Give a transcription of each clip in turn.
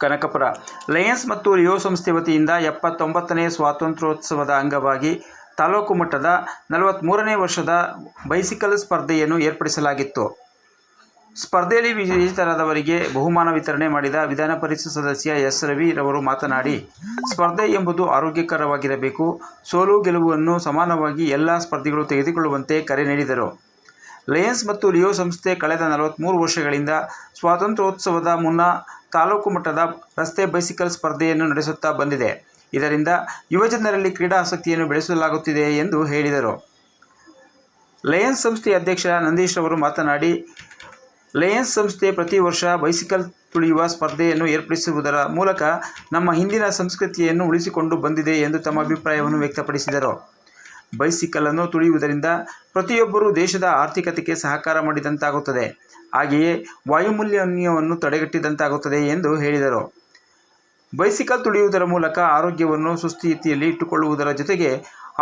Kanakapura. Lions ಮತ್ತು Leo ಸಂಸ್ಥೆ ವತಿಯಿಂದ 79ನೇ ಸ್ವಾತಂತ್ರ್ಯೋತ್ಸವದ ಅಂಗವಾಗಿ ತಾಲೂಕು ಮಟ್ಟದ 43ನೇ ವರ್ಷದ ಬೈಸಿಕಲ್ ಸ್ಪರ್ಧೆಯನ್ನು ಏರ್ಪಡಿಸಲಾಗಿತ್ತು. ಸ್ಪರ್ಧೆಯಲ್ಲಿ ವಿಜೇತರಾದವರಿಗೆ ಬಹುಮಾನ ವಿತರಣೆ ಮಾಡಿದ ವಿಧಾನ ಪರಿಷತ್ ಸದಸ್ಯ ಎಸ್. ರವಿ ರವರು ಮಾತನಾಡಿ, ಸ್ಪರ್ಧೆ ಎಂಬುದು ಆರೋಗ್ಯಕರವಾಗಿರಬೇಕು, ಸೋಲು ಗೆಲುವನ್ನು ಸಮಾನವಾಗಿ ಎಲ್ಲ ಸ್ಪರ್ಧಿಗಳು ತೆಗೆದುಕೊಳ್ಳುವಂತೆ ಕರೆ ನೀಡಿದರು. ಲಯನ್ಸ್ ಮತ್ತು ಲಿಯೋ ಸಂಸ್ಥೆ ಕಳೆದ 43 ವರ್ಷಗಳಿಂದ ಸ್ವಾತಂತ್ರ್ಯೋತ್ಸವದ ಮುನ್ನ ತಾಲೂಕು ಮಟ್ಟದ ರಸ್ತೆ ಬೈಸಿಕಲ್ ಸ್ಪರ್ಧೆಯನ್ನು ನಡೆಸುತ್ತಾ ಬಂದಿದೆ. ಇದರಿಂದ ಯುವಜನರಲ್ಲಿ ಕ್ರೀಡಾ ಆಸಕ್ತಿಯನ್ನು ಬೆಳೆಸಲಾಗುತ್ತಿದೆ ಎಂದು ಹೇಳಿದರು. ಲಯನ್ಸ್ ಸಂಸ್ಥೆಯ ಅಧ್ಯಕ್ಷ ನಂದೀಶ್ ಅವರು ಮಾತನಾಡಿ, ಲಯನ್ಸ್ ಸಂಸ್ಥೆ ಪ್ರತಿ ವರ್ಷ ಬೈಸಿಕಲ್ ತುಳಿಯುವ ಸ್ಪರ್ಧೆಯನ್ನು ಏರ್ಪಡಿಸುವುದರ ಮೂಲಕ ನಮ್ಮ ಹಿಂದಿನ ಸಂಸ್ಕೃತಿಯನ್ನು ಉಳಿಸಿಕೊಂಡು ಬಂದಿದೆ ಎಂದು ತಮ್ಮ ಅಭಿಪ್ರಾಯವನ್ನು ವ್ಯಕ್ತಪಡಿಸಿದರು. ಬೈಸಿಕಲನ್ನು ತುಳಿಯುವುದರಿಂದ ಪ್ರತಿಯೊಬ್ಬರೂ ದೇಶದ ಆರ್ಥಿಕತೆಗೆ ಸಹಕಾರ ಮಾಡಿದಂತಾಗುತ್ತದೆ, ಹಾಗೆಯೇ ವಾಯುಮಾಲಿನ್ಯವನ್ನು ತಡೆಗಟ್ಟಿದಂತಾಗುತ್ತದೆ ಎಂದು ಹೇಳಿದರು. ಬೈಸಿಕಲ್ ತುಳಿಯುವುದರ ಮೂಲಕ ಆರೋಗ್ಯವನ್ನು ಸುಸ್ಥಿತಿಯಲ್ಲಿ ಇಟ್ಟುಕೊಳ್ಳುವುದರ ಜೊತೆಗೆ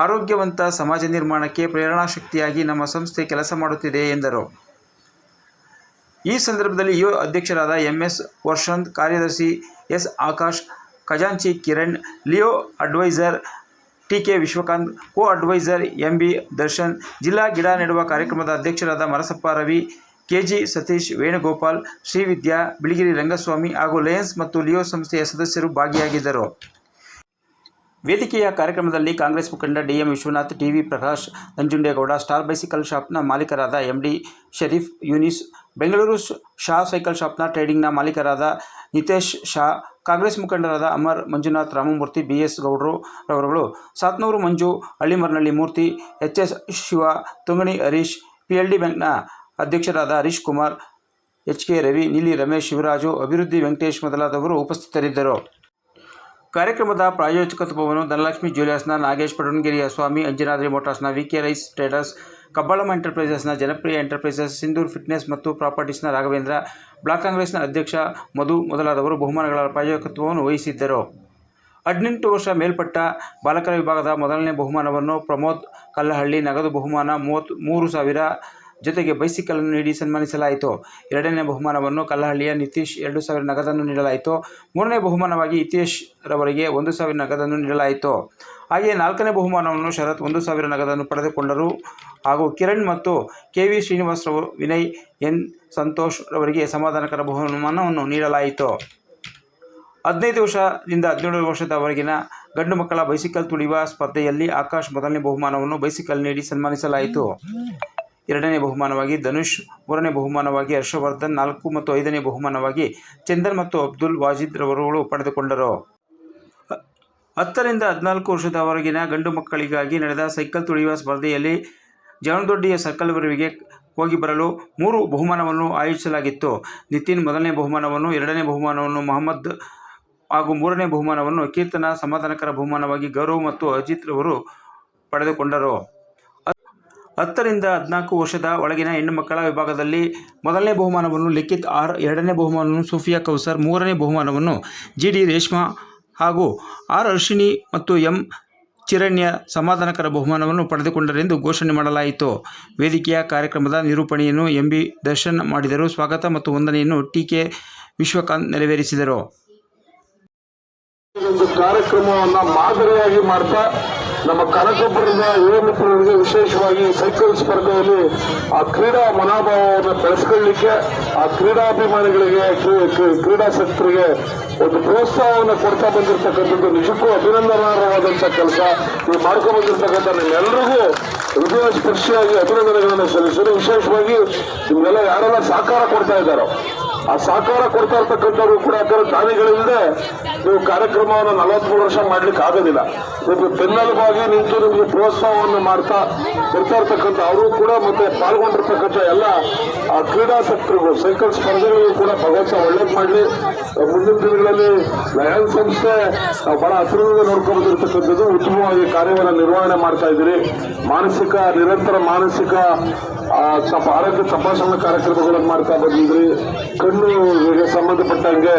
ಆರೋಗ್ಯವಂತ ಸಮಾಜ ನಿರ್ಮಾಣಕ್ಕೆ ಪ್ರೇರಣಾಶಕ್ತಿಯಾಗಿ ನಮ್ಮ ಸಂಸ್ಥೆ ಕೆಲಸ ಮಾಡುತ್ತಿದೆ ಎಂದರು. ಈ ಸಂದರ್ಭದಲ್ಲಿ ಯುವ ಅಧ್ಯಕ್ಷರಾದ ಎಂ.ಎಸ್. ವರ್ಷಂತ್, ಕಾರ್ಯದರ್ಶಿ ಎಸ್. ಆಕಾಶ್, ಖಜಾಂಚಿ ಕಿರಣ್, ಲಿಯೋ ಅಡ್ವೈಸರ್ ಟಿ.ಕೆ. ವಿಶ್ವಕಾಂತ್, ಕೋ ಅಡ್ವೈಸರ್ ಎಂ.ಬಿ. ದರ್ಶನ್, ಜಿಲ್ಲಾ ಗಿಡ ನೆಡುವ ಕಾರ್ಯಕ್ರಮದ ಅಧ್ಯಕ್ಷರಾದ ಮರಸಪ್ಪ ರವಿ, ಕೆ.ಜಿ. ಸತೀಶ್, ವೇಣುಗೋಪಾಲ್, ಶ್ರೀವಿದ್ಯಾ, ಬಿಳಿಗಿರಿ ರಂಗಸ್ವಾಮಿ ಹಾಗೂ ಲಯನ್ಸ್ ಮತ್ತು ಲಿಯೋ ಸಂಸ್ಥೆಯ ಸದಸ್ಯರು ಭಾಗಿಯಾಗಿದ್ದರು. ವೇದಿಕೆಯ ಕಾರ್ಯಕ್ರಮದಲ್ಲಿ ಕಾಂಗ್ರೆಸ್ ಮುಖಂಡ D M. Vishwanath, T V. Prakash, Nanjundegowda, star bicycle ಶಾಪ್ನ ಮಾಲೀಕರಾದ ಎಂ.ಡಿ. ಶರೀಫ್, ಯೂನಿಸ್, ಬೆಂಗಳೂರು ಶಾ ಸೈಕಲ್ ಶಾಪ್ನ ಟ್ರೇಡಿಂಗ್ನ ಮಾಲೀಕರಾದ ನಿತೇಶ್ ಶಾ, ಕಾಂಗ್ರೆಸ್ ಮುಖಂಡರಾದ ಅಮರ್, ಮಂಜುನಾಥ್, ರಾಮಮೂರ್ತಿ, ಬಿ.ಎಸ್. ಗೌಡ್ರು ರವರುಗಳು, ಸಾತ್ನೂರು ಮಂಜು, ಹಳ್ಳಿಮರ್ನಳ್ಳಿ ಮೂರ್ತಿ, ಎಚ್.ಎಸ್. ಶಿವ, ತುಂಗಣಿ ಹರೀಶ್, ಪಿ.ಎಲ್.ಡಿ. ಬ್ಯಾಂಕ್ನ ಅಧ್ಯಕ್ಷರಾದ ಹರೀಶ್ ಕುಮಾರ್, ಎಚ್.ಕೆ. ರವಿ, ನೀಲಿ ರಮೇಶ್, ಶಿವರಾಜು, ಅಭಿವೃದ್ಧಿ ವೆಂಕಟೇಶ್ ಮೊದಲಾದವರು ಉಪಸ್ಥಿತರಿದ್ದರು. ಕಾರ್ಯಕ್ರಮದ ಪ್ರಾಯೋಜಕತ್ವವನ್ನು ಧನಲಕ್ಷ್ಮಿ ಜ್ಯುವೆಲರ್ಸ್ನ ನಾಗೇಶ್, ಪಡುಣಗೆರೆಯ ಸ್ವಾಮಿ, ಅಂಜನಾದ್ರಿ ಮೋಟಾರ್ಸ್ನ ವಿ.ಕೆ. ರೈಸ್ ಟ್ರೇಡರ್ಸ್, ಕಬ್ಬಾಳಮ್ಮ ಎಂಟರ್ಪ್ರೈಸಸ್ನ ಜನಪ್ರಿಯ ಎಂಟರ್ಪ್ರೈಸಸ್, ಸಿಂಧೂರ್ ಫಿಟ್ನೆಸ್ ಮತ್ತು ಪ್ರಾಪರ್ಟೀಸ್ನ ರಾಘವೇಂದ್ರ, ಬ್ಲಾಕ್ ಕಾಂಗ್ರೆಸ್ನ ಅಧ್ಯಕ್ಷ ಮಧು ಮೊದಲಾದವರು ಬಹುಮಾನಗಳ ಪ್ರಾಯೋಜಕತ್ವವನ್ನು ವಹಿಸಿದ್ದರು. 18 ವರ್ಷ ಮೇಲ್ಪಟ್ಟ ಬಾಲಕರ ವಿಭಾಗದ ಮೊದಲನೇ ಬಹುಮಾನವನ್ನು ಪ್ರಮೋದ್ ಕಲ್ಲಹಳ್ಳಿ, ನಗದು ಬಹುಮಾನ 33,000 ಜೊತೆಗೆ ಬೈಸಿಕಲನ್ನು ನೀಡಿ ಸನ್ಮಾನಿಸಲಾಯಿತು. ಎರಡನೇ ಬಹುಮಾನವನ್ನು ಕಲ್ಲಹಳ್ಳಿಯ ನಿತೀಶ್ 2,000 ನಗದನ್ನು ನೀಡಲಾಯಿತು. ಮೂರನೇ ಬಹುಮಾನವಾಗಿ ಹಿತೇಶ್ ರವರಿಗೆ 1,000 ನಗದನ್ನು ನೀಡಲಾಯಿತು. ಹಾಗೆಯೇ ನಾಲ್ಕನೇ ಬಹುಮಾನವನ್ನು ಶರತ್ 1,000 ನಗದನ್ನು ಪಡೆದುಕೊಂಡರು. ಹಾಗೂ ಕಿರಣ್ ಮತ್ತು ಕೆ.ವಿ. ಶ್ರೀನಿವಾಸ್ ರವರು, ವಿನಯ್, ಎನ್. ಸಂತೋಷ್ ರವರಿಗೆ ಸಮಾಧಾನಕರ ಬಹುಮಾನವನ್ನು ನೀಡಲಾಯಿತು. 15 ವರ್ಷದಿಂದ 17 ವರ್ಷದವರೆಗಿನ ಗಂಡು ಮಕ್ಕಳ ಬೈಸಿಕಲ್ ತುಳಿಯುವ ಸ್ಪರ್ಧೆಯಲ್ಲಿ ಆಕಾಶ್ ಮೊದಲನೇ ಬಹುಮಾನವನ್ನು ಬೈಸಿಕಲ್ ನೀಡಿ ಸನ್ಮಾನಿಸಲಾಯಿತು. ಎರಡನೇ ಬಹುಮಾನವಾಗಿ ಧನುಷ್, ಮೂರನೇ ಬಹುಮಾನವಾಗಿ ಹರ್ಷವರ್ಧನ್, 4 ಮತ್ತು 5ನೇ ಬಹುಮಾನವಾಗಿ ಚಂದನ್ ಮತ್ತು ಅಬ್ದುಲ್ ವಾಜಿದ್ ರವರುಗಳು ಪಡೆದುಕೊಂಡರು. 10 ರಿಂದ 14 ವರ್ಷದವರೆಗಿನ ಗಂಡು ಮಕ್ಕಳಿಗಾಗಿ ನಡೆದ ಸೈಕಲ್ ತುಳಿಯುವ ಸ್ಪರ್ಧೆಯಲ್ಲಿ ಜವನದೊಡ್ಡಿಯ ಸರ್ಕಲ್ವರೆಗೆ ಹೋಗಿ ಬರಲು 3 ಬಹುಮಾನವನ್ನು ಆಯೋಜಿಸಲಾಗಿತ್ತು. ನಿತಿನ್ ಮೊದಲನೇ ಬಹುಮಾನವನ್ನು, ಎರಡನೇ ಬಹುಮಾನವನ್ನು ಮೊಹಮ್ಮದ್ ಹಾಗೂ ಮೂರನೇ ಬಹುಮಾನವನ್ನು ಕೀರ್ತನ, ಸಮಾಧಾನಕರ ಬಹುಮಾನವಾಗಿ ಗೌರವ್ ಮತ್ತು ಅಜಿತ್ ರವರು ಪಡೆದುಕೊಂಡರು. 10 ರಿಂದ 14 ವರ್ಷದ ಒಳಗಿನ ಹೆಣ್ಣು ಮಕ್ಕಳ ವಿಭಾಗದಲ್ಲಿ ಮೊದಲನೇ ಬಹುಮಾನವನ್ನು ಲಿಖಿತ್ ಆರ್, ಎರಡನೇ ಬಹುಮಾನವನ್ನು ಸೂಫಿಯಾ ಕೌಸರ್, ಮೂರನೇ ಬಹುಮಾನವನ್ನು ಜಿ.ಡಿ. ರೇಷ್ಮಾ ಹಾಗೂ ಆರ್. ಹರ್ಷಿಣಿ ಮತ್ತು ಎಂ. ಚಿರಣ್ಯ ಸಮಾಧಾನಕರ ಬಹುಮಾನವನ್ನು ಪಡೆದುಕೊಂಡರೆಂದು ಘೋಷಣೆ ಮಾಡಲಾಯಿತು. ವೇದಿಕೆಯ ಕಾರ್ಯಕ್ರಮದ ನಿರೂಪಣೆಯನ್ನು ಎಂ.ಬಿ. ದರ್ಶನ್ ಮಾಡಿದರು. ಸ್ವಾಗತ ಮತ್ತು ವಂದನೆಯನ್ನು ಟಿ.ಕೆ. ವಿಶ್ವಕಾಂತ್ ನೆರವೇರಿಸಿದರು. ಕಾರ್ಯಕ್ರಮವನ್ನು ಮಾದರಿಯಾಗಿ ಮಾಡ್ತಾ ನಮ್ಮ ಕನಕಪುರದ ಯುವ ಮಿತ್ರರಿಗೆ ವಿಶೇಷವಾಗಿ ಸೈಕಲ್ ಸ್ಪರ್ಧೆಯಲ್ಲಿ ಆ ಕ್ರೀಡಾ ಮನೋಭಾವವನ್ನು ಬೆಳೆಸ್ಕೊಳ್ಳಿಕ್ಕೆ, ಆ ಕ್ರೀಡಾಭಿಮಾನಿಗಳಿಗೆ, ಕ್ರೀಡಾಸಕ್ತರಿಗೆ ಒಂದು ಪ್ರೋತ್ಸಾಹವನ್ನು ಕೊಡ್ತಾ ಬಂದಿರತಕ್ಕಂಥದ್ದು ನಿಜಕ್ಕೂ ಅಭಿನಂದನಾರ್ಹವಾದಂಥ ಕೆಲಸ. ನೀವು ಮಾಡ್ಕೊಂಡು ಬಂದಿರತಕ್ಕಂಥ ನಿಮ್ಮೆಲ್ಲರಿಗೂ ಹೃದಯ ಸ್ಪರ್ಶಿಯಾಗಿ ಅಭಿನಂದನೆಗಳನ್ನು ಸಲ್ಲಿಸಲು, ವಿಶೇಷವಾಗಿ ನಿಮ್ಗೆಲ್ಲ ಯಾರೆಲ್ಲ ಸಹಕಾರ ಕೊಡ್ತಾ ಇದ್ದಾರೋ ಆ ಸಹಕಾರ ಕೊಡ್ತಾ ಇರ್ತಕ್ಕಂಥವ್ರು ಕೂಡ ಯಾಕಂದ್ರೆ ದಾನಿಗಳಿಲ್ಲದೆ ನೀವು ಕಾರ್ಯಕ್ರಮವನ್ನು 43 ವರ್ಷ ಮಾಡ್ಲಿಕ್ಕೆ ಆಗೋದಿಲ್ಲ. ನಿಮಗೆ ಬೆನ್ನೆಲುಬಾಗಿ ನಿಂತು ನಿಮಗೆ ಪ್ರೋತ್ಸಾಹವನ್ನು ಮಾಡ್ತಾ ಬರ್ತಾ ಇರ್ತಕ್ಕಂಥ ಅವರು ಕೂಡ ಮತ್ತೆ ಪಾಲ್ಗೊಂಡಿರ್ತಕ್ಕಂಥ ಎಲ್ಲ ಆ ಕ್ರೀಡಾಸಕ್ತರಿಗೂ ಸೈಕಲ್ ಸ್ಪರ್ಧೆಗಳಿಗೂ ಕೂಡ ಭಗವಂತ ಒಳ್ಳೇದು ಮಾಡಲಿ. ಮುಂದಿನ ದಿನಗಳಲ್ಲಿ ಲಯನ್ಸ್ ಸಂಸ್ಥೆ ನಾವು ಬಹಳ ಹತ್ತಿರದಿಂದ ನೋಡ್ಕೊಂಡು ಬಂದಿರತಕ್ಕಂಥದ್ದು ಉತ್ತಮವಾಗಿ ಕಾರ್ಯವನ್ನು ನಿರ್ವಹಣೆ ಮಾಡ್ತಾ ಇದ್ದೀರಿ. ನಿರಂತರ ಮಾನಸಿಕ ಆರೋಗ್ಯ ತಪಾಸಣಾ ಕಾರ್ಯಕ್ರಮಗಳನ್ನು ಮಾಡ್ತಾ ಬಂದಿದ್ರಿ. ಕಣ್ಣಿಗೆ ಸಂಬಂಧಪಟ್ಟಂಗೆ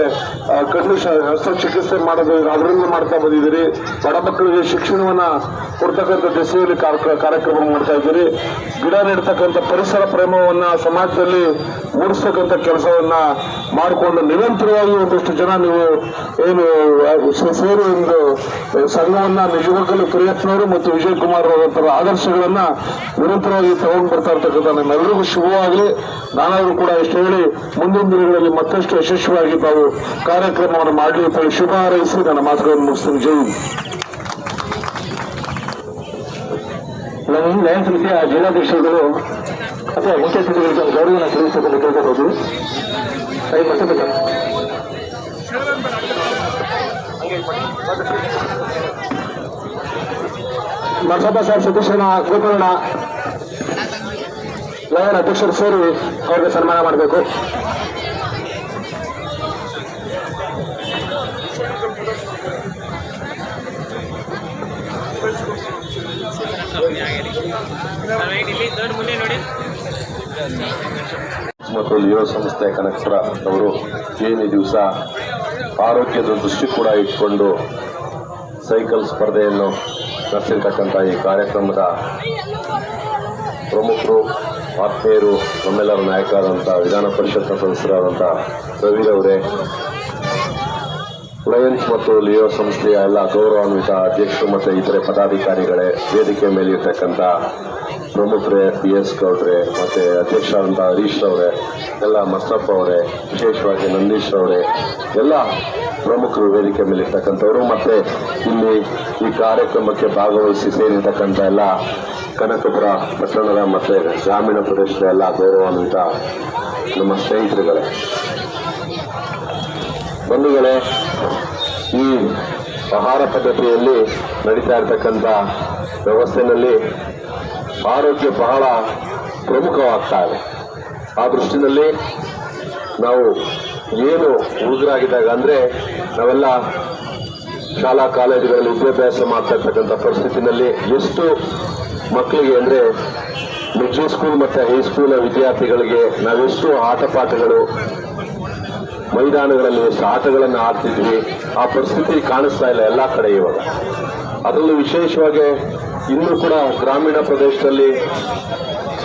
ಕಣ್ಣು ಶಸ್ತ್ರಚಿಕಿತ್ಸೆ ಮಾಡೋದು ಅದರಿಂದ ಮಾಡ್ತಾ ಬಂದಿದ್ದೀರಿ. ಬಡ ಮಕ್ಕಳಿಗೆ ಶಿಕ್ಷಣವನ್ನ ಕೊಡ್ತಕ್ಕಂಥ ದಿಸೆಯಲ್ಲಿ ಕಾರ್ಯಕ್ರಮ ಮಾಡ್ತಾ ಇದ್ದೀರಿ. ಗಿಡ ನೆಡ್ತಕ್ಕಂಥ ಪರಿಸರ ಪ್ರೇಮವನ್ನ ಸಮಾಜದಲ್ಲಿ ಮೂಡಿಸ್ತಕ್ಕಂಥ ಕೆಲಸವನ್ನ ಮಾಡಿಕೊಂಡು ನಿರಂತರವಾಗಿ ಒಂದಷ್ಟು ಜನ ನೀವು ಏನು ಸೇರಿ ಒಂದು ಸಂಘವನ್ನ ನಿಜವಾಗಲೂ ಕಿರಿಯಪ್ಪನವರು ಮತ್ತು ವಿಜಯ್ ಕುಮಾರ್ ಅವರ ಆದರ್ಶಗಳನ್ನ ನಿರಂತರವಾಗಿ ತಗೊಂಡು ಬರ್ತಾ ಇರ್ತಕ್ಕಂಥ ನಮ್ಮೆಲ್ಲರಿಗೂ ಶುಭವಾಗಲಿ. ನಾನಾದರೂ ಕೂಡ ಇಷ್ಟು ಹೇಳಿ ಮುಂದಿನ ದಿನಗಳಲ್ಲಿ ಮತ್ತಷ್ಟು ಯಶಸ್ವಿಯಾಗಿ ತಾವು ಕಾರ್ಯಕ್ರಮವನ್ನು ಮಾಡಲಿ ಅಂತ ಶುಭ ಹಾರೈಸಿ ನನ್ನ ಮಾತುಗಳನ್ನು ಮುಗಿಸ್ತೀನಿ. ಜೈ ನಮ್ಮ ಲಯನ್ ಸಮಿತಿಯ ಜಿಲ್ಲಾಧ್ಯಕ್ಷರುಗಳು ಅಥವಾ ಮುಖ್ಯ ಅತಿಥಿಗಳಿಗೆ ಗೌರವವನ್ನು ಸಲ್ಲಿಸಬೇಕು ಕೇಳ್ಕೋಬಹುದು. ನರಸಪ್ಪ ಸರ್, ಸತೀಶಣ್ಣ, ಗೋಪಾಲಣ್ಣ, ಲಯನ್ ಅಧ್ಯಕ್ಷರು ಸೇರಿ ಅವರಿಗೆ ಸನ್ಮಾನ ಮಾಡಬೇಕು. ಮತ್ತು ಲಿಯೋ ಸಂಸ್ಥೆ ಕನಕಪುರ ಅವರು ಏನು ಈ ದಿವಸ ಆರೋಗ್ಯದ ದೃಷ್ಟಿ ಕೂಡ ಇಟ್ಕೊಂಡು ಸೈಕಲ್ ಸ್ಪರ್ಧೆಯನ್ನು ನಡೆಸಿರ್ತಕ್ಕಂಥ ಈ ಕಾರ್ಯಕ್ರಮದ ಪ್ರಮುಖರು, ಆತ್ಮೀಯರು, ನಮ್ಮೆಲ್ಲರ ನಾಯಕರಾದಂಥ ವಿಧಾನ ಪರಿಷತ್ನ ಸದಸ್ಯರಾದಂಥ ರವಿರವರೇ, ಲಯನ್ಸ್ ಮತ್ತು ಲಿಯೋ ಸಂಸ್ಥೆಯ ಎಲ್ಲ ಗೌರವಾನ್ವಿತ ಅಧ್ಯಕ್ಷರು ಮತ್ತು ಇತರೆ ಪದಾಧಿಕಾರಿಗಳೇ, ವೇದಿಕೆ ಮೇಲೆ ಇರ್ತಕ್ಕಂಥ ಪ್ರಮುಖರೇ, PS ಗೌಡ್ರೆ, ಮತ್ತು ಅಧ್ಯಕ್ಷರಾದಂಥ ಹರೀಶ್ ಅವರೇ, ಎಲ್ಲ ಮಸ್ತಪ್ಪ ಅವರೇ, ವಿಶೇಷವಾಗಿ ನಂದೀಶ್ ಅವರೇ, ಎಲ್ಲ ಪ್ರಮುಖರು ವೇದಿಕೆ ಮೇಲೆ ಇರ್ತಕ್ಕಂಥವರು, ಮತ್ತು ಇಲ್ಲಿ ಈ ಕಾರ್ಯಕ್ರಮಕ್ಕೆ ಭಾಗವಹಿಸಿ ಸೇರಿರ್ತಕ್ಕಂಥ ಎಲ್ಲ ಕನಕಪುರ ಪಟ್ಟಣದ ಮತ್ತು ಗ್ರಾಮೀಣ ಪ್ರದೇಶದ ಎಲ್ಲ ಗೌರವಾನ್ವಿತ ನಮ್ಮ ಸ್ನೇಹಿತರುಗಳೇ, ಬಂಧುಗಳೇ, ಈ ಆಹಾರ ಪದ್ಧತಿಯಲ್ಲಿ ನಡೀತಾ ಇರತಕ್ಕಂಥ ವ್ಯವಸ್ಥೆಯಲ್ಲಿ ಆರೋಗ್ಯ ಬಹಳ ಪ್ರಮುಖವಾಗ್ತಾ ಇದೆ. ಆ ದೃಷ್ಟಿನಲ್ಲಿ ನಾವು ಏನು ಹುಡುಗರಾಗಿದ್ದಾಗ ಅಂದರೆ ನಾವೆಲ್ಲ ಶಾಲಾ ಕಾಲೇಜುಗಳಲ್ಲಿ ವಿದ್ಯಾಭ್ಯಾಸ ಮಾಡ್ತಾ ಇರ್ತಕ್ಕಂಥ ಪರಿಸ್ಥಿತಿನಲ್ಲಿ ಎಷ್ಟು ಮಕ್ಕಳಿಗೆ ಅಂದರೆ ಮಿಡ್ಲ್ ಸ್ಕೂಲ್ ಮತ್ತು ಹೈಸ್ಕೂಲ್ ವಿದ್ಯಾರ್ಥಿಗಳಿಗೆ ನಾವೆಷ್ಟು ಆಟಪಾಠಗಳು ಮೈದಾನಗಳಲ್ಲಿ ಎಷ್ಟು ಆಟಗಳನ್ನು ಆಡ್ತಿದ್ವಿ, ಆ ಪರಿಸ್ಥಿತಿ ಕಾಣಿಸ್ತಾ ಇಲ್ಲ ಎಲ್ಲ ಕಡೆ ಇವಾಗ. ಅದರಲ್ಲೂ ವಿಶೇಷವಾಗಿ ಇನ್ನೂ ಕೂಡ ಗ್ರಾಮೀಣ ಪ್ರದೇಶದಲ್ಲಿ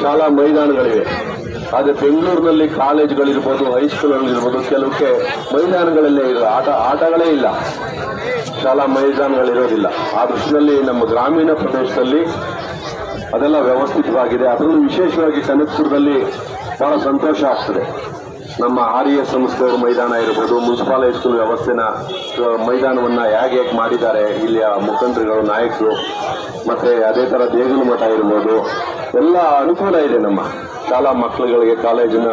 ಶಾಲಾ ಮೈದಾನಗಳಿವೆ. ಆದರೆ ಬೆಂಗಳೂರಿನಲ್ಲಿ ಕಾಲೇಜುಗಳಿರ್ಬೋದು, ಹೈಸ್ಕೂಲ್ಗಳಿರ್ಬೋದು, ಕೆಲವಕ್ಕೆ ಮೈದಾನಗಳಲ್ಲೇ ಇರೋ ಆಟಗಳೇ ಇಲ್ಲ, ಶಾಲಾ ಮೈದಾನಗಳಿರೋದಿಲ್ಲ. ಆ ದೃಷ್ಟಿಯಲ್ಲಿ ನಮ್ಮ ಗ್ರಾಮೀಣ ಪ್ರದೇಶದಲ್ಲಿ ಅದೆಲ್ಲ ವ್ಯವಸ್ಥಿತವಾಗಿದೆ. ಅದರಲ್ಲೂ ವಿಶೇಷವಾಗಿ ಕನಕಪುರದಲ್ಲಿ ಬಹಳ ಸಂತೋಷ ಆಗ್ತದೆ. ನಮ್ಮ RES ಸಂಸ್ಥೆಯವರು ಮೈದಾನ ಇರ್ಬೋದು, ಮುನ್ಸಿಪಾಲ್ ಹೈಸ್ಕೂಲ್ ವ್ಯವಸ್ಥೆನ ಮೈದಾನವನ್ನು ಹೇಗೆ ಮಾಡಿದ್ದಾರೆ ಇಲ್ಲಿಯ ಮುಖಂಡರುಗಳು, ನಾಯಕರು, ಮತ್ತು ಅದೇ ಥರ ದೇಗುಲ ಮಠ ಇರ್ಬೋದು, ಎಲ್ಲ ಅನುಕೂಲ ಇದೆ ನಮ್ಮ ಶಾಲಾ ಮಕ್ಕಳುಗಳಿಗೆ, ಕಾಲೇಜಿನ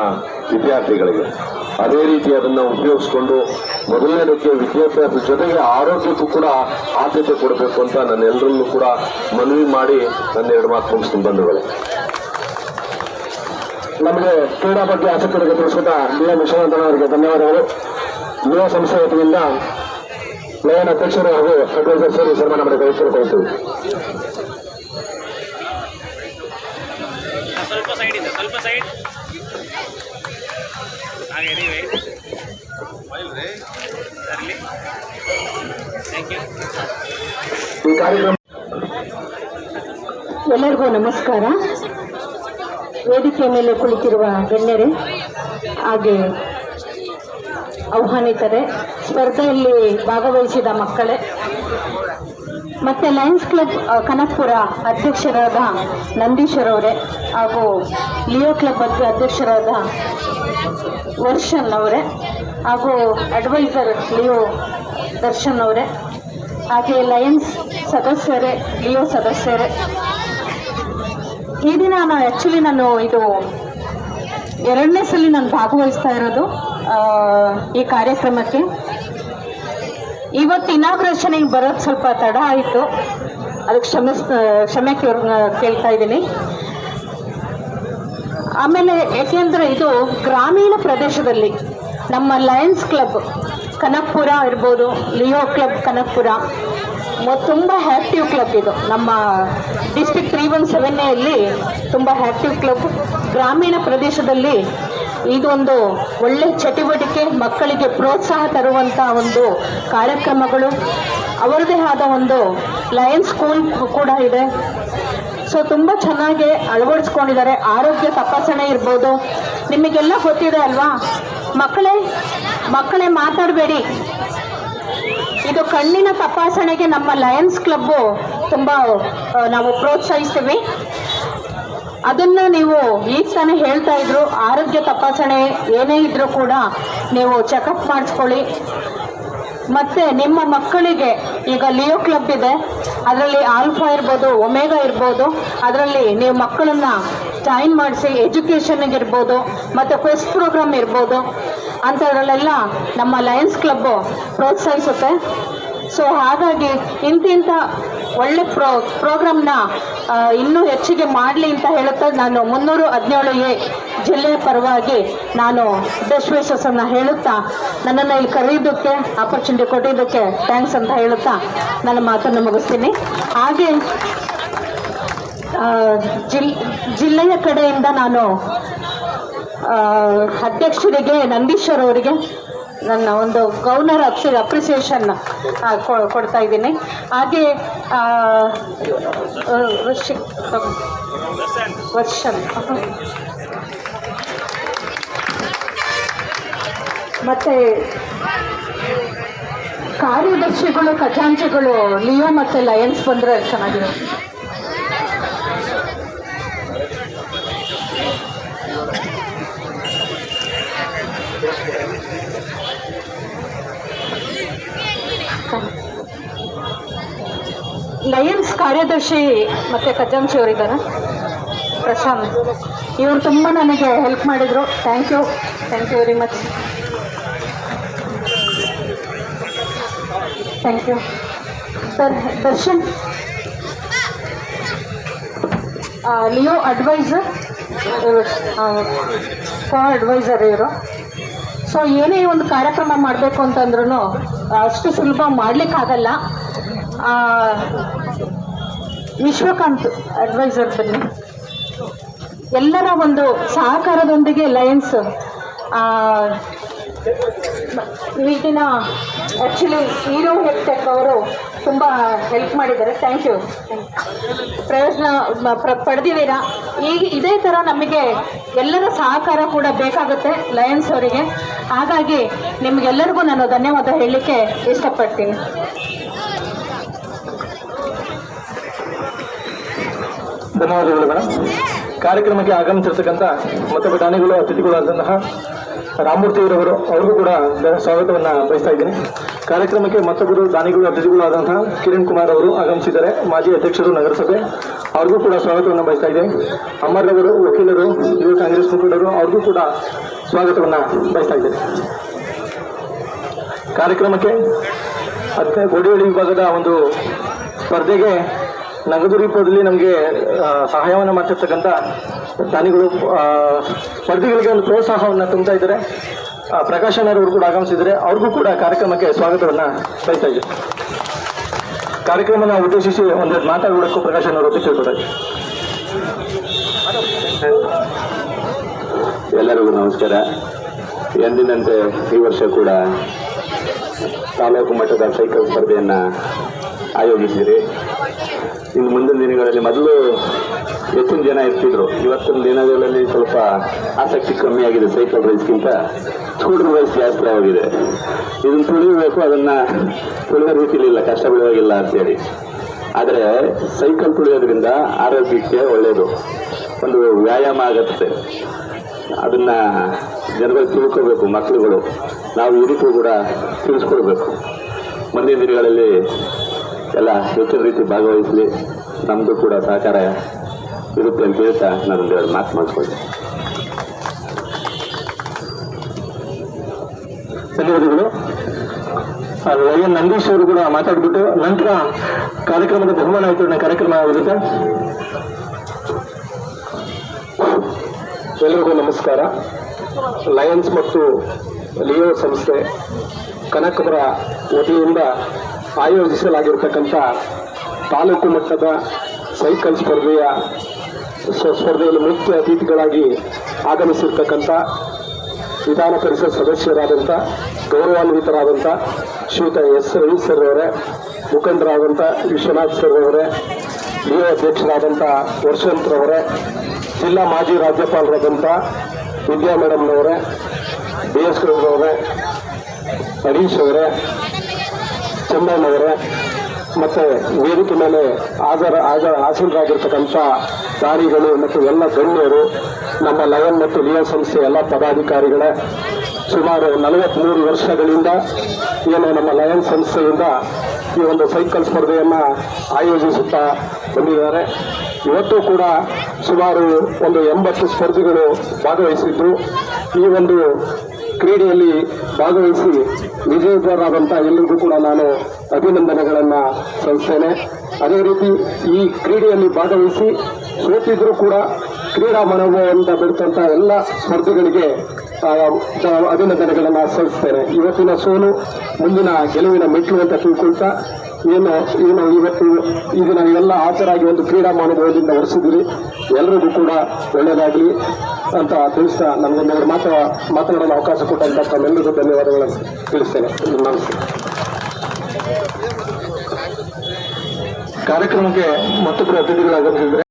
ವಿದ್ಯಾರ್ಥಿಗಳಿಗೆ. ಅದೇ ರೀತಿ ಅದನ್ನು ಉಪಯೋಗಿಸ್ಕೊಂಡು ಮೊದಲನೇದಕ್ಕೆ ವಿದ್ಯಾಭ್ಯಾಸದ ಜೊತೆಗೆ ಆರೋಗ್ಯಕ್ಕೂ ಕೂಡ ಆದ್ಯತೆ ಕೊಡಬೇಕು ಅಂತ ನನ್ನೆಲ್ಲರಲ್ಲೂ ಕೂಡ ಮನವಿ ಮಾಡಿ ನನ್ನ 2 ಮಾತು ಮುಗಿಸ್ತೀನಿ. ಬಂಧುಗಳೇ, ನಮಗೆ ಕ್ರೀಡಾ ಬಗ್ಗೆ ಆಸಕ್ತಿ ತಿಳಿಸಿದ DM ವಿಶ್ವನಾಥನ್ ಅವರಿಗೆ ಧನ್ಯವಾದಗಳು. ಯುವ ಸಂಸ್ಥೆ ವತಿಯಿಂದ ಲಯನ್ ಅಧ್ಯಕ್ಷರು ಹಾಗೂ ಅಡ್ವೈಸರ್ ಸೇರಿ ಸನ್ಮಾನ ಮಾಡಬೇಕು ಕೇಳಿಕೊಳ್ಳುತ್ತೇವೆ. ಈ ಕಾರ್ಯಕ್ರಮ ಎಲ್ಲರಿಗೂ ನಮಸ್ಕಾರ. ವೇದಿಕೆ ಮೇಲೆ ಕುಳಿತಿರುವ ಗಣ್ಯರೇ, ಹಾಗೆ ಆಹ್ವಾನಿತರೆ, ಸ್ಪರ್ಧೆಯಲ್ಲಿ ಭಾಗವಹಿಸಿದ ಮಕ್ಕಳೇ, ಮತ್ತು ಲಯನ್ಸ್ ಕ್ಲಬ್ ಕನಕಪುರ ಅಧ್ಯಕ್ಷರಾದ ನಂದೀಶ್ವರವರೇ ಹಾಗೂ ಲಿಯೋ ಕ್ಲಬ್ ಅಧ್ಯಕ್ಷರಾದ ವರ್ಷನ್ ಅವರೇ ಹಾಗೂ ಅಡ್ವೈಸರ್ ಲಿಯೋ ದರ್ಶನ್ ಅವರೇ, ಹಾಗೆ ಲಯನ್ಸ್ ಸದಸ್ಯರೇ, ಲಿಯೋ ಸದಸ್ಯರೇ, ಈ ದಿನ ನಾನು ಇದು 2ನೇ ಸಲ ನಾನು ಭಾಗವಹಿಸ್ತಾ ಇರೋದು ಈ ಕಾರ್ಯಕ್ರಮಕ್ಕೆ. ಇವತ್ತು ಇನಾಗ್ರೇಷನ್ಗೆ ಬರೋದು ಸ್ವಲ್ಪ ತಡ ಆಯಿತು, ಅದಕ್ಕೆ ಕ್ಷಮೆ ಕೇಳ್ತಾ ಇದ್ದೀನಿ. ಆಮೇಲೆ ಏಕೆಂದರೆ ಇದು ಗ್ರಾಮೀಣ ಪ್ರದೇಶದಲ್ಲಿ ನಮ್ಮ ಲಯನ್ಸ್ ಕ್ಲಬ್ ಕನಕಪುರ ಇರ್ಬೋದು, ಲಿಯೋ ಕ್ಲಬ್ ಕನಕಪುರ ತುಂಬ ಆ್ಯಕ್ಟಿವ್ ಕ್ಲಬ್ ಇದು. ನಮ್ಮ ಡಿಸ್ಟ್ರಿಕ್ಟ್ 317ಯಲ್ಲಿ ತುಂಬ ಆ್ಯಕ್ಟಿವ್ ಕ್ಲಬ್. ಗ್ರಾಮೀಣ ಪ್ರದೇಶದಲ್ಲಿ ಇದೊಂದು ಒಳ್ಳೆ ಚಟುವಟಿಕೆ, ಮಕ್ಕಳಿಗೆ ಪ್ರೋತ್ಸಾಹ ತರುವಂಥ ಒಂದು ಕಾರ್ಯಕ್ರಮಗಳು. ಅವರದೇ ಆದ ಒಂದು ಲಯನ್ಸ್ ಸ್ಕೂಲ್ ಕೂಡ ಇದೆ. ಸೊ ತುಂಬ ಚೆನ್ನಾಗಿ ಅಳವಡಿಸ್ಕೊಂಡಿದ್ದಾರೆ. ಆರೋಗ್ಯ ತಪಾಸಣೆ ಇರ್ಬೋದು. ನಿಮಗೆಲ್ಲ ಗೊತ್ತಿದೆ ಅಲ್ವಾ ಮಕ್ಕಳೇ ಮಾತಾಡಬೇಡಿ. ಇದು ಕಣ್ಣಿನ ತಪಾಸಣೆಗೆ ನಮ್ಮ ಲಯನ್ಸ್ ಕ್ಲಬ್ಬು ತುಂಬ ನಾವು ಪ್ರೋತ್ಸಾಹಿಸ್ತೀವಿ. ಅದನ್ನು ನೀವು ಈಗ ತಾನೇ ಹೇಳ್ತಾ ಇದ್ರು, ಆರೋಗ್ಯ ತಪಾಸಣೆ ಏನೇ ಇದ್ರೂ ಕೂಡ ನೀವು ಚೆಕಪ್ ಮಾಡಿಸ್ಕೊಳ್ಳಿ. ಮತ್ತು ನಿಮ್ಮ ಮಕ್ಕಳಿಗೆ ಈಗ ಲಿಯೋ ಕ್ಲಬ್ ಇದೆ, ಅದರಲ್ಲಿ ಆಲ್ಫಾ ಇರ್ಬೋದು, ಒಮೆಗಾ ಇರ್ಬೋದು, ಅದರಲ್ಲಿ ನೀವು ಮಕ್ಕಳನ್ನು ಜಾಯಿನ್ ಮಾಡಿಸಿ ಎಜುಕೇಷನ್ಗೆ ಇರ್ಬೋದು, ಮತ್ತು ಕ್ವೆಸ್ಟ್ ಪ್ರೋಗ್ರಾಮ್ ಇರ್ಬೋದು, ಅಂಥದ್ರಲ್ಲೆಲ್ಲ ನಮ್ಮ ಲಯನ್ಸ್ ಕ್ಲಬ್ಬು ಪ್ರೋತ್ಸಾಹಿಸುತ್ತೆ. ಸೊ ಹಾಗಾಗಿ ಇಂತಿಂಥ ಒಳ್ಳೆ ಪ್ರೋಗ್ರಾಮ್ನ ಇನ್ನೂ ಹೆಚ್ಚಿಗೆ ಮಾಡಲಿ ಅಂತ ಹೇಳುತ್ತಾ ನಾನು 317A ಜಿಲ್ಲೆಯ ಪರವಾಗಿ ನಾನು ಬೆಸ್ಟ್ ವಿಶಸ್ಸನ್ನು ಹೇಳುತ್ತಾ, ನನ್ನನ್ನು ಇಲ್ಲಿ ಕರೆಯೋದಕ್ಕೆ ಆಪರ್ಚುನಿಟಿ ಕೊಟ್ಟಿದ್ದಕ್ಕೆ ಥ್ಯಾಂಕ್ಸ್ ಅಂತ ಹೇಳುತ್ತಾ ನನ್ನ ಮಾತನ್ನು ಮುಗಿಸ್ತೀನಿ. ಹಾಗೆ ಜಿಲ್ಲೆಯ ಕಡೆಯಿಂದ ನಾನು ಅಧ್ಯಕ್ಷರಿಗೆ ನಂದೀಶ್ವರ್ ಅವರಿಗೆ ನನ್ನ ಒಂದು ಗೌರ್ನರ್ ಅಪ್ರಿಸಿಯೇಷನ್ ಕೊಡ್ತಾ ಇದ್ದೀನಿ. ಹಾಗೆ ವರ್ಷನ್ ಮತ್ತು ಕಾರ್ಯದರ್ಶಿಗಳು, ಖಜಾಂಚಿಗಳು ಲಿಯೋ ಮತ್ತು ಲಯನ್ಸ್ ಬಂದರೆ ಚೆನ್ನಾಗಿದೆ. ಲಯನ್ಸ್ ಕಾರ್ಯದರ್ಶಿ ಮತ್ತು ಖಜಾಂಚಿ ಅವರಿದ್ದಾರೆ, ಪ್ರಶಾಂತ್. ಇವರು ತುಂಬ ನನಗೆ ಹೆಲ್ಪ್ ಮಾಡಿದರು. Thank you very much. Thank you sir. Darshan Leo advisor, co advisor ಇವರು. ಸೊ ಏನೇ ಒಂದು ಕಾರ್ಯಕ್ರಮ ಮಾಡಬೇಕು ಅಂತಂದ್ರೂ ಅಷ್ಟು ಸುಲಭ ಮಾಡಲಿಕ್ಕಾಗಲ್ಲ. ವಿಶ್ವಕಾಂತ್ ಅಡ್ವೈಸರ್ ಬನ್ನಿ. ಎಲ್ಲರ ಒಂದು ಸಹಕಾರದೊಂದಿಗೆ ಲಯನ್ಸ್ ಈಗಿನ ಆ್ಯಕ್ಚುಲಿ ಹೀರೋ ಹೆಕ್ಟೆಕ್ ಅವರು ತುಂಬ ಹೆಲ್ಪ್ ಮಾಡಿದ್ದಾರೆ. Thank you. ಪ್ರಯೋಜನ ಪಡೆದಿದ್ದೀರಾ. ಈಗ ಇದೇ ಥರ ನಮಗೆ ಎಲ್ಲರ ಸಹಕಾರ ಕೂಡ ಬೇಕಾಗುತ್ತೆ ಲಯನ್ಸ್ ಅವರಿಗೆ. ಹಾಗಾಗಿ ನಿಮಗೆಲ್ಲರಿಗೂ ನಾನು ಧನ್ಯವಾದ ಹೇಳಲಿಕ್ಕೆ ಇಷ್ಟಪಡ್ತೀನಿ. ಧನ್ಯವಾದಗಳು ಮೇಡಮ್. ಕಾರ್ಯಕ್ರಮಕ್ಕೆ ಆಗಮಿಸಿರ್ತಕ್ಕಂಥ ಮತ್ತೊಬ್ಬ ದಾನಿಗಳು, ಅತಿಥಿಗಳಾದಂತಹ ರಾಮಮೂರ್ತಿಯವರವರು ಅವ್ರಿಗೂ ಕೂಡ ಸ್ವಾಗತವನ್ನು ಬಯಸ್ತಾ ಇದ್ದೀನಿ. ಕಾರ್ಯಕ್ರಮಕ್ಕೆ ಮತ್ತೊಬ್ಬರು ದಾನಿಗಳು, ಅತಿಥಿಗಳು ಆದಂತಹ ಕಿರಣ್ ಕುಮಾರ್ ಅವರು ಆಗಮಿಸಿದ್ದಾರೆ, ಮಾಜಿ ಅಧ್ಯಕ್ಷರು ನಗರಸಭೆ. ಅವ್ರಿಗೂ ಕೂಡ ಸ್ವಾಗತವನ್ನು ಬಯಸ್ತಾ ಇದ್ದೇನೆ. ಅಮರ್ರವರು, ವಕೀಲರು, ಯುವ ಕಾಂಗ್ರೆಸ್ ಮುಖಂಡರು, ಅವ್ರಿಗೂ ಕೂಡ ಸ್ವಾಗತವನ್ನು ಬಯಸ್ತಾ ಇದ್ದೇನೆ. ಕಾರ್ಯಕ್ರಮಕ್ಕೆ ಗೋಡಿಹಳ್ಳಿ ವಿಭಾಗದ ಒಂದು ಸ್ಪರ್ಧೆಗೆ ನಗದು ರೂಪದಲ್ಲಿ ನಮಗೆ ಸಹಾಯವನ್ನು ಮಾಡ್ತಿರ್ತಕ್ಕಂಥ ದಾನಿಗಳು, ಸ್ಪರ್ಧಿಗಳಿಗೆ ಒಂದು ಪ್ರೋತ್ಸಾಹವನ್ನು ತುಂಬ್ತಾ ಇದ್ದಾರೆ. ಪ್ರಕಾಶನವರು ಕೂಡ ಆಗಮಿಸಿದರೆ ಅವ್ರಿಗೂ ಕೂಡ ಕಾರ್ಯಕ್ರಮಕ್ಕೆ ಸ್ವಾಗತವನ್ನು ಬಯಸ್ತಾ ಇದ್ದಾರೆ. ಕಾರ್ಯಕ್ರಮನ ಉದ್ದೇಶಿಸಿ ಒಂದೆರಡು ಮಾತಾಡೋದಕ್ಕೂ ಪ್ರಕಾಶನವರು ತಿಳ್ಕೊತಾರೆ. ಎಲ್ಲರಿಗೂ ನಮಸ್ಕಾರ. ಎಂದಿನಂತೆ ಈ ವರ್ಷ ಕೂಡ ತಾಲೂಕು ಮಟ್ಟದ ಸೈಕಲ್ ಸ್ಪರ್ಧೆಯನ್ನು ಆಯೋಜಿಸಿದಿರಿ. ಇನ್ನು ಮುಂದಿನ ದಿನಗಳಲ್ಲಿ ಮೊದಲು ಹೆಚ್ಚಿನ ಜನ ಇರ್ತಿದ್ರು, ಇವತ್ತಿನ ದಿನಗಳಲ್ಲಿ ಸ್ವಲ್ಪ ಆಸಕ್ತಿ ಕಮ್ಮಿ ಆಗಿದೆ. ಸೈಕಲ್ ರೇಸ್ಗಿಂತ ಸ್ಕೂಟರ್ ರೇಸ್ ಜಾಸ್ತಿ ಆಗಿದೆ. ಇದನ್ನು ತುಳಿಬೇಕು, ಅದನ್ನು ತುಳಿಯೋ ರೀತಿಲಿಲ್ಲ, ಕಷ್ಟ ಬೀಳುವಾಗಿಲ್ಲ ಅಂತೇಳಿ. ಆದರೆ ಸೈಕಲ್ ತುಳಿಯೋದ್ರಿಂದ ಆರೋಗ್ಯಕ್ಕೆ ಒಳ್ಳೆಯದು, ಒಂದು ವ್ಯಾಯಾಮ ಆಗುತ್ತೆ. ಅದನ್ನು ಜನಗಳು ತಿಳ್ಕೋಬೇಕು, ಮಕ್ಕಳುಗಳು. ನಾವು ಈ ರೀತಿ ಕೂಡ ತಿಳಿಸ್ಕೊಡ್ಬೇಕು. ಮುಂದಿನ ದಿನಗಳಲ್ಲಿ ಎಲ್ಲ ಹೆಚ್ಚಿನ ರೀತಿ ಭಾಗವಹಿಸಲಿ, ನಮ್ಮದು ಕೂಡ ಸಹಕಾರ ಇರುತ್ತೆ ಅಂತ ಹೇಳ್ತಾ ನಾನೊಂದೆರಡು ಮಾತು ಮಾಡಿಸ್ಕೊಳ್ತೀನಿ. ಧನ್ಯವಾದಗಳು. ಲಯನ್ ನಂದೀಶ್ ಅವರು ಕೂಡ ಮಾತಾಡ್ಬಿಟ್ಟು ನಂತರ ಕಾರ್ಯಕ್ರಮದ ಬಹುಮಾನ ವಿತರಣೆ ಕಾರ್ಯಕ್ರಮ ಇರುತ್ತೆ. ಎಲ್ಲರಿಗೂ ನಮಸ್ಕಾರ. ಲಯನ್ಸ್ ಮತ್ತು ಲಿಯೋ ಸಂಸ್ಥೆ ಕನಕಪುರ ವತಿಯಿಂದ ಆಯೋಜಿಸಲಾಗಿರ್ತಕ್ಕಂಥ ತಾಲೂಕು ಮಟ್ಟದ ಸೈಕಲ್ ಸ್ಪರ್ಧೆಯಲ್ಲಿ ಮುಖ್ಯ ಅತಿಥಿಗಳಾಗಿ ಆಗಮಿಸಿರ್ತಕ್ಕಂಥ ವಿಧಾನ ಪರಿಷತ್ ಸದಸ್ಯರಾದಂಥ ಗೌರವಾನ್ವಿತರಾದಂಥ ಶ್ರೀಯುತ ಎಸ್ ರವಿ ಸರ್ ಅವರೇ, ಮುಖಂಡರಾದಂಥ ವಿಶ್ವನಾಥ್ ಸರ್ ಅವರೇ, ಡಿಒ ಅಧ್ಯಕ್ಷರಾದಂಥ ವರ್ಷಂತ್ರವರೇ, ಜಿಲ್ಲಾ ಮಾಜಿ ರಾಜ್ಯಪಾಲರಾದಂಥ ವಿದ್ಯಾ ಮೇಡಮ್ನವರೇ, BS ಅವರೇ, ಹರೀಶ್ ಅವರೇ, ಚೆನ್ನಣ್ಣವರೇ, ಮತ್ತೆ ವೇದಿಕೆ ಮೇಲೆ ಹಾಜರಾಗಿರ್ತಕ್ಕಂಥ ದಾನಿಗಳು ಮತ್ತು ಎಲ್ಲ ಗಣ್ಯರು, ನಮ್ಮ ಲಯನ್ ಮತ್ತು ಲಿಯೋ ಸಂಸ್ಥೆ ಎಲ್ಲ ಪದಾಧಿಕಾರಿಗಳೇ, ಸುಮಾರು 43 ವರ್ಷಗಳಿಂದ ಏನು ನಮ್ಮ ಲಯನ್ ಸಂಸ್ಥೆಯಿಂದ ಈ ಒಂದು ಸೈಕಲ್ ಸ್ಪರ್ಧೆಯನ್ನು ಆಯೋಜಿಸುತ್ತಾ ಬಂದಿದ್ದಾರೆ. ಇವತ್ತು ಕೂಡ ಸುಮಾರು ಒಂದು 80 ಸ್ಪರ್ಧಿಗಳು ಭಾಗವಹಿಸಿದ್ದು, ಈ ಒಂದು ಕ್ರೀಡೆಯಲ್ಲಿ ಭಾಗವಹಿಸಿ ವಿಜೇತರಾದಂಥ ಎಲ್ಲರಿಗೂ ಕೂಡ ನಾನು ಅಭಿನಂದನೆಗಳನ್ನು ಸಲ್ಲಿಸ್ತೇನೆ. ಅದೇ ರೀತಿ ಈ ಕ್ರೀಡೆಯಲ್ಲಿ ಭಾಗವಹಿಸಿ ಸೋತಿದ್ರೂ ಕೂಡ ಕ್ರೀಡಾ ಮನೋಭಾವದಿಂದ ಬೆಳೆದಂಥ ಎಲ್ಲ ಸ್ಪರ್ಧಿಗಳಿಗೆ ಅಭಿನಂದನೆಗಳನ್ನು ಸಲ್ಲಿಸ್ತೇನೆ. ಇವತ್ತಿನ ಸೋಲು ಮುಂದಿನ ಗೆಲುವಿನ ಮೆಟ್ಲು ಅಂತ ತಿಳ್ಕೊಳ್ತಾ ಏನು ಇವತ್ತು ಇದನ್ನ ಎಲ್ಲ ಹಾಜರಾಗಿ ಒಂದು ಕ್ರೀಡಾ ಮನೋಭಾವದಿಂದ ಹೊರಿಸಿದ್ದೀರಿ. ಎಲ್ಲರಿಗೂ ಕೂಡ ಒಳ್ಳೆಯದಾಗಲಿ ಅಂತ ತಿಳಿಸ್ತಾ ನಮಗೊಂದು ಮಾತನಾಡಲು ಅವಕಾಶ ಕೊಟ್ಟಂತ ತಮ್ಮೆಲ್ಲರಿಗೂ ಧನ್ಯವಾದಗಳನ್ನು ತಿಳಿಸ್ತೇನೆ. ನಮಸ್ತೆ. ಕಾರ್ಯಕ್ರಮಕ್ಕೆ ಮತ್ತೊಬ್ಬರು ಅತಿಥಿಗಳಾಗಲಿದ್ದಾರೆ.